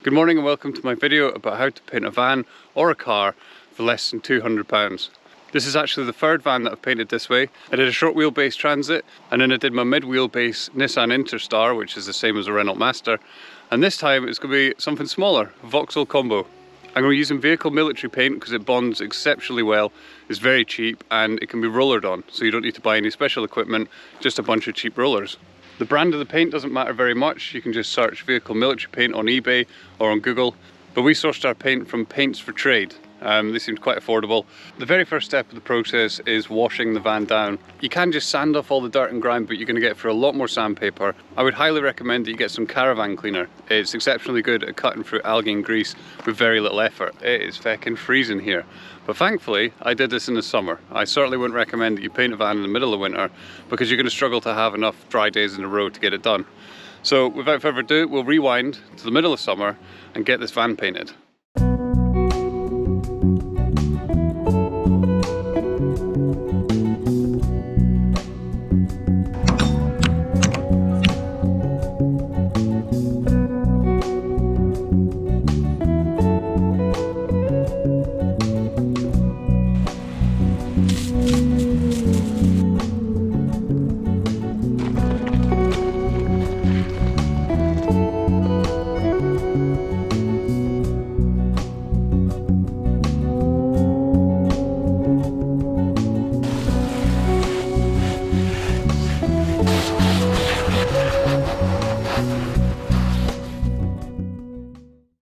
Good morning and welcome to my video about how to paint a van or a car for less than £200. This is actually the third van that I've painted this way. I did a short wheelbase Transit and then I did my mid wheelbase Nissan Interstar, which is the same as a Renault Master. And this time it's going to be something smaller, a Vauxhall Combo. I'm going to be using vehicle military paint because it bonds exceptionally well, it's very cheap and it can be rollered on. So you don't need to buy any special equipment, just a bunch of cheap rollers. The brand of the paint doesn't matter very much. You can just search vehicle military paint on eBay or on Google. But we sourced our paint from Paints for Trade. They seemed quite affordable. The very first step of the process is washing the van down. You can just sand off all the dirt and grime, but you're going to get for a lot more sandpaper. I would highly recommend that you get some caravan cleaner. It's exceptionally good at cutting through algae and grease with very little effort. It is feckin' freezing here. But thankfully, I did this in the summer. I certainly wouldn't recommend that you paint a van in the middle of winter because you're going to struggle to have enough dry days in a row to get it done. So without further ado, we'll rewind to the middle of summer and get this van painted.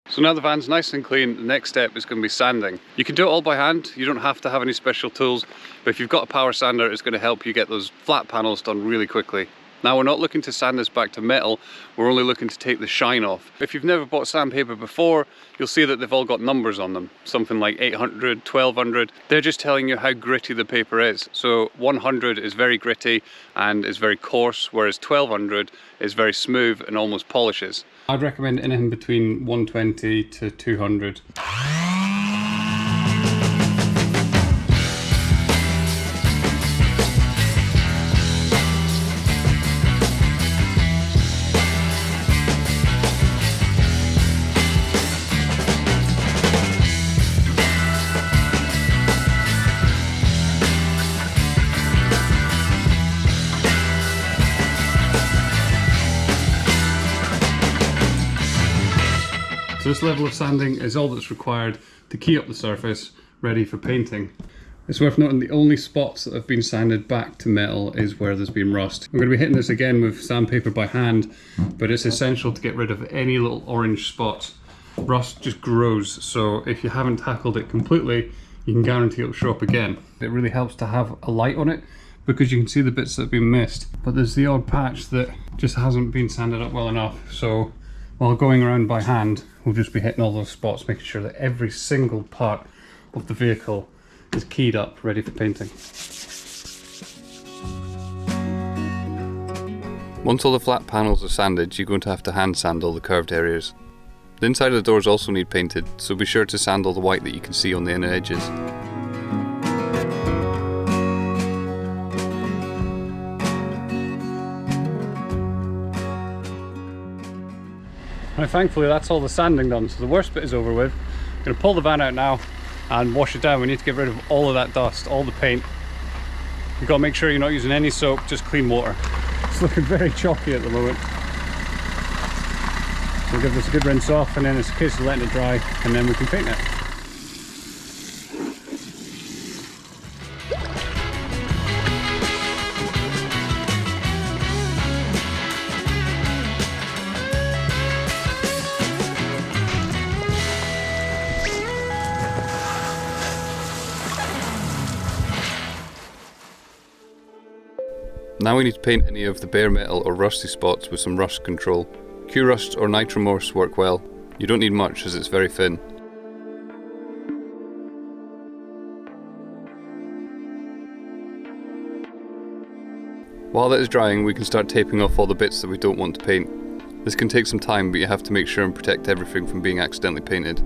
So now the van's nice and clean, the next step is going to be sanding. You can do it all by hand, you don't have to have any special tools, but if you've got a power sander, it's going to help you get those flat panels done really quickly. Now we're not looking to sand this back to metal, we're only looking to take the shine off. If you've never bought sandpaper before, you'll see that they've all got numbers on them. Something like 800, 1200. They're just telling you how gritty the paper is. So 100 is very gritty and is very coarse, whereas 1200 is very smooth and almost polishes. I'd recommend anything between 120 to 200. So this level of sanding is all that's required to key up the surface, ready for painting. It's worth noting the only spots that have been sanded back to metal is where there's been rust. I'm going to be hitting this again with sandpaper by hand, but it's essential to get rid of any little orange spots. Rust just grows, so if you haven't tackled it completely, you can guarantee it'll show up again. It really helps to have a light on it because you can see the bits that have been missed, but there's the odd patch that just hasn't been sanded up well enough. So while going around by hand, we'll just be hitting all those spots, making sure that every single part of the vehicle is keyed up, ready for painting. Once all the flat panels are sanded, you're going to have to hand sand all the curved areas. The inside of the doors also need painted, so be sure to sand all the white that you can see on the inner edges. Now thankfully that's all the sanding done, so the worst bit is over with. I'm going to pull the van out now and wash it down. We need to get rid of all of that dust, all the paint. You've got to make sure you're not using any soap, just clean water. It's looking very chalky at the moment. So we'll give this a good rinse off and then it's a case of letting it dry and then we can paint it. Now we need to paint any of the bare metal or rusty spots with some rust control. Q-Rust or Nitromorse work well. You don't need much as it's very thin. While that is drying, we can start taping off all the bits that we don't want to paint. This can take some time, but you have to make sure and protect everything from being accidentally painted.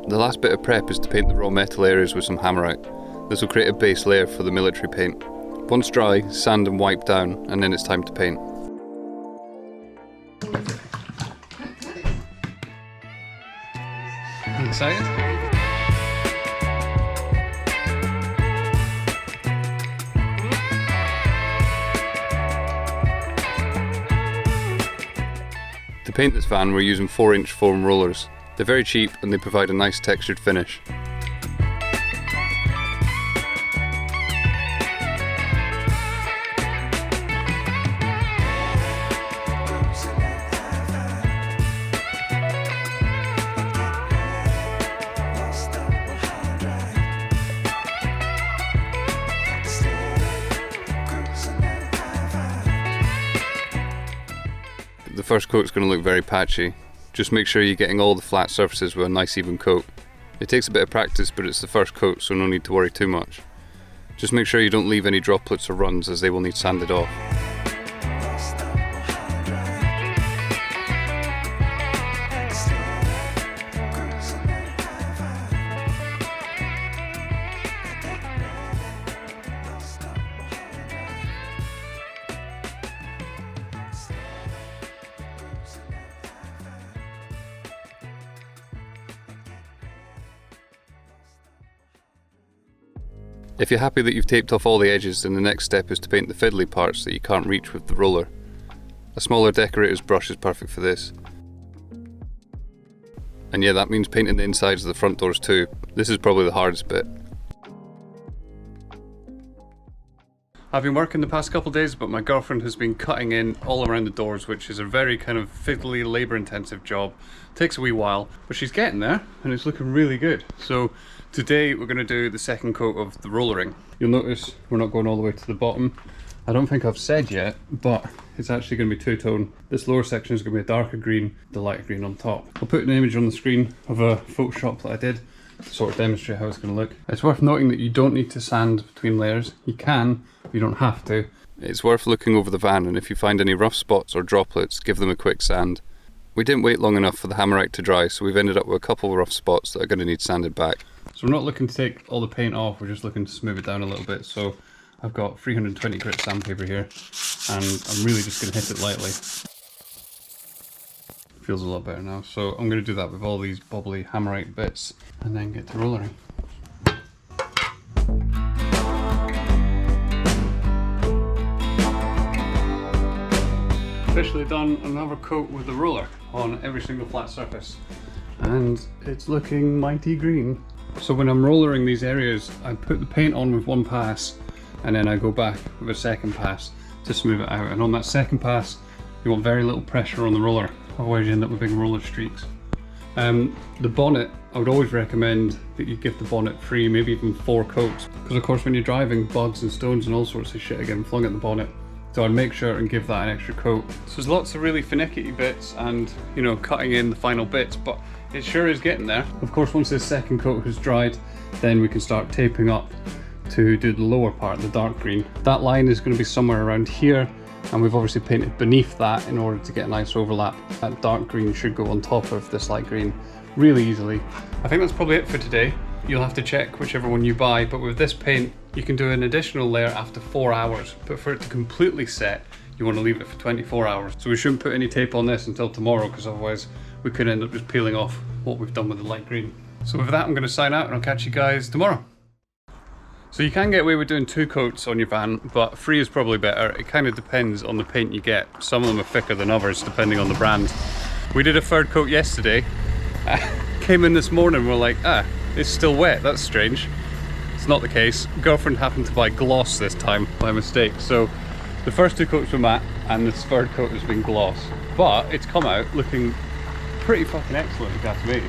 The last bit of prep is to paint the raw metal areas with some hammerite. This will create a base layer for the military paint. Once dry, sand and wipe down, and then it's time to paint. Excited? To paint this van, we're using 4-inch foam rollers. They're very cheap and they provide a nice textured finish. The first coat's going to look very patchy. Just make sure you're getting all the flat surfaces with a nice even coat. It takes a bit of practice, but it's the first coat, so no need to worry too much. Just make sure you don't leave any droplets or runs, as they will need sanded off. If you're happy that you've taped off all the edges, then the next step is to paint the fiddly parts that you can't reach with the roller. A smaller decorator's brush is perfect for this. And yeah, that means painting the insides of the front doors too. This is probably the hardest bit. I've been working the past couple of days, but my girlfriend has been cutting in all around the doors, which is a very kind of fiddly, labour intensive job. Takes a wee while, but she's getting there and it's looking really good. So today we're going to do the second coat of the rollering. You'll notice we're not going all the way to the bottom. I don't think I've said yet, but it's actually going to be two-tone. This lower section is going to be a darker green, the lighter green on top. I'll put an image on the screen of a Photoshop that I did to sort of demonstrate how it's going to look. It's worth noting that you don't need to sand between layers. You can, but you don't have to. It's worth looking over the van, and if you find any rough spots or droplets, give them a quick sand. We didn't wait long enough for the hammerite to dry, so we've ended up with a couple of rough spots that are going to need sanded back. So we're not looking to take all the paint off, we're just looking to smooth it down a little bit. So I've got 320 grit sandpaper here, and I'm really just going to hit it lightly. Feels a lot better now. So I'm going to do that with all these bubbly hammerite bits, and then get to rollering. Officially done another coat with the roller on every single flat surface, and it's looking mighty green. So when I'm rollering these areas, I put the paint on with one pass and then I go back with a second pass to smooth it out, and on that second pass you want very little pressure on the roller, otherwise you end up with big roller streaks. The bonnet, I would always recommend that you give the bonnet 3, maybe even 4 coats, because of course when you're driving, bugs and stones and all sorts of shit are getting flung at the bonnet. So I'd make sure and give that an extra coat. So there's lots of really finicky bits and, you know, cutting in the final bits, but it sure is getting there. Of course, once this second coat has dried, then we can start taping up to do the lower part, the dark green. That line is going to be somewhere around here, and we've obviously painted beneath that in order to get a nice overlap. That dark green should go on top of this light green really easily. I think that's probably it for today. You'll have to check whichever one you buy, but with this paint you can do an additional layer after 4 hours, but for it to completely set you want to leave it for 24 hours. So we shouldn't put any tape on this until tomorrow, because otherwise we could end up just peeling off what we've done with the light green. So with that I'm going to sign out and I'll catch you guys tomorrow. So you can get away with doing 2 coats on your van, but 3 is probably better. It kind of depends on the paint you get. Some of them are thicker than others depending on the brand. We did a 3rd coat yesterday. Came in this morning, we're like, it's still wet, that's strange. It's not the case. Girlfriend happened to buy gloss this time by mistake, so the first 2 coats were matte and this 3rd coat has been gloss, but it's come out looking pretty fucking excellent if you ask me.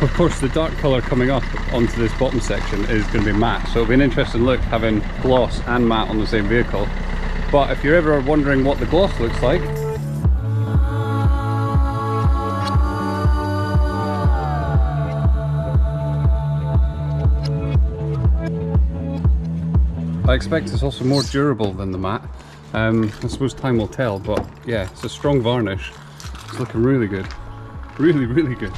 Of course the dark colour coming up onto this bottom section is going to be matte, so it'll be an interesting look having gloss and matte on the same vehicle. But if you're ever wondering what the gloss looks like, I expect it's also more durable than the matte. I suppose time will tell, but yeah, it's a strong varnish. It's looking really good. Really, really good.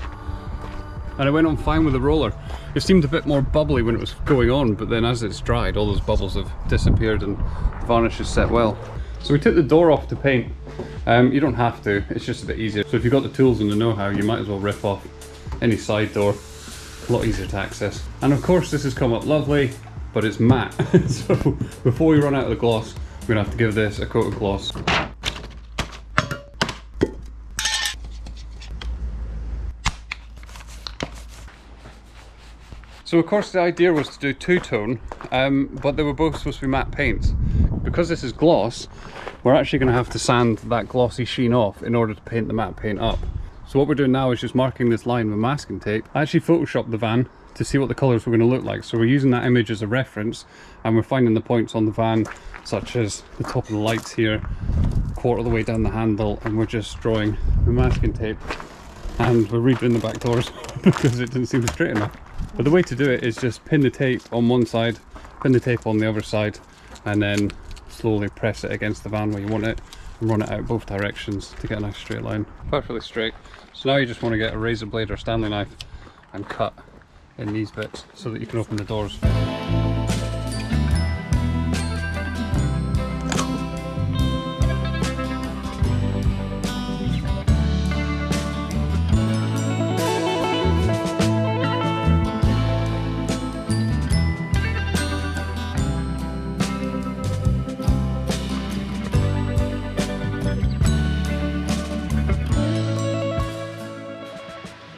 And it went on fine with the roller. It seemed a bit more bubbly when it was going on, but then as it's dried, all those bubbles have disappeared and the varnish is set well. So we took the door off to paint. You don't have to, it's just a bit easier. So if you've got the tools and the know-how, you might as well rip off any side door. A lot easier to access. And of course this has come up lovely, but it's matte. So before we run out of the gloss, we're gonna have to give this a coat of gloss. So of course the idea was to do two-tone, but they were both supposed to be matte paints. Because this is gloss, we're actually going to have to sand that glossy sheen off in order to paint the matte paint up. So what we're doing now is just marking this line with masking tape. I actually photoshopped the van to see what the colours were going to look like. So we're using that image as a reference, and we're finding the points on the van, such as the top of the lights here, quarter of the way down the handle, and we're just drawing the masking tape. And we're redoing the back doors because it didn't seem straight enough. But the way to do it is just pin the tape on one side, pin the tape on the other side, and then slowly press it against the van where you want it and run it out both directions to get a nice straight line. Perfectly straight. So now you just want to get a razor blade or Stanley knife and cut in these bits so that you can open the doors.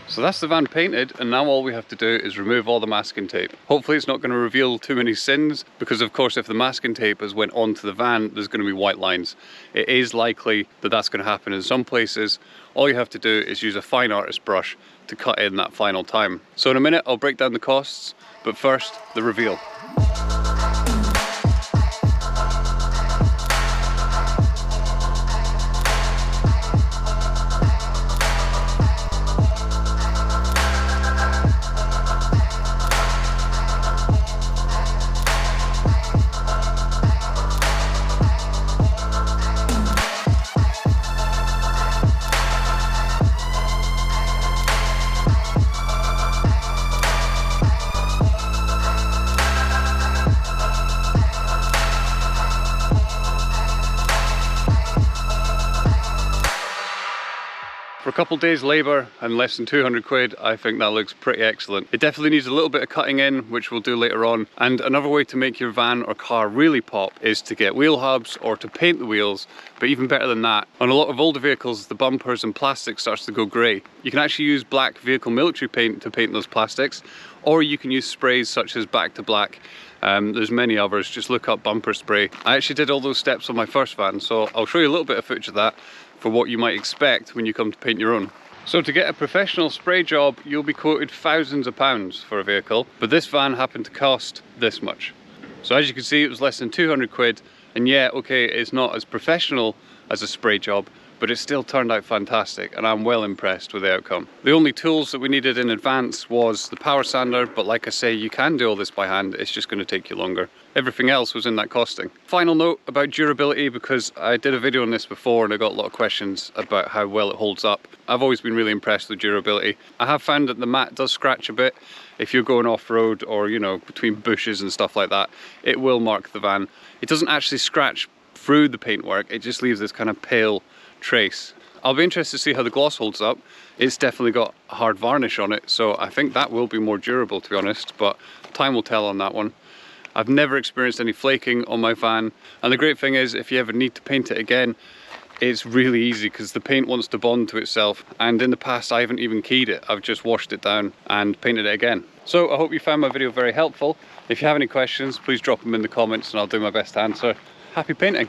So that's the van painted, and now all we have to do is remove all the masking tape. Hopefully it's not going to reveal too many sins, because of course if the masking tape has went onto the van, there's going to be white lines. It is likely that that's going to happen in some places. All you have to do is use a fine artist brush to cut in that final time. So in a minute I'll break down the costs, but first the reveal. For a couple days labour and less than 200 quid, I think that looks pretty excellent. It definitely needs a little bit of cutting in, which we'll do later on. And another way to make your van or car really pop is to get wheel hubs or to paint the wheels. But even better than that, on a lot of older vehicles, the bumpers and plastic starts to go grey. You can actually use black vehicle military paint to paint those plastics, or you can use sprays such as Back to Black. There's many others, just look up bumper spray. I actually did all those steps on my first van, so I'll show you a little bit of footage of that for what you might expect when you come to paint your own. So to get a professional spray job, you'll be quoted thousands of pounds for a vehicle, but this van happened to cost this much. So as you can see, it was less than 200 quid, and yeah, okay, it's not as professional as a spray job, but it still turned out fantastic, and I'm well impressed with the outcome. The only tools that we needed in advance was the power sander, but like I say, you can do all this by hand, it's just going to take you longer. Everything else was in that costing. Final note about durability, because I did a video on this before and I got a lot of questions about how well it holds up. I've always been really impressed with durability. I have found that the mat does scratch a bit if you're going off-road or, you know, between bushes and stuff like that. It will mark the van. It doesn't actually scratch through the paintwork, it just leaves this kind of pale trace. I'll be interested to see how the gloss holds up. It's definitely got a hard varnish on it, so I think that will be more durable, to be honest, but time will tell on that one. I've never experienced any flaking on my van, and the great thing is if you ever need to paint it again, it's really easy because the paint wants to bond to itself, and in the past I haven't even keyed it, I've just washed it down and painted it again. So I hope you found my video very helpful. If you have any questions, please drop them in the comments and I'll do my best to answer. Happy painting!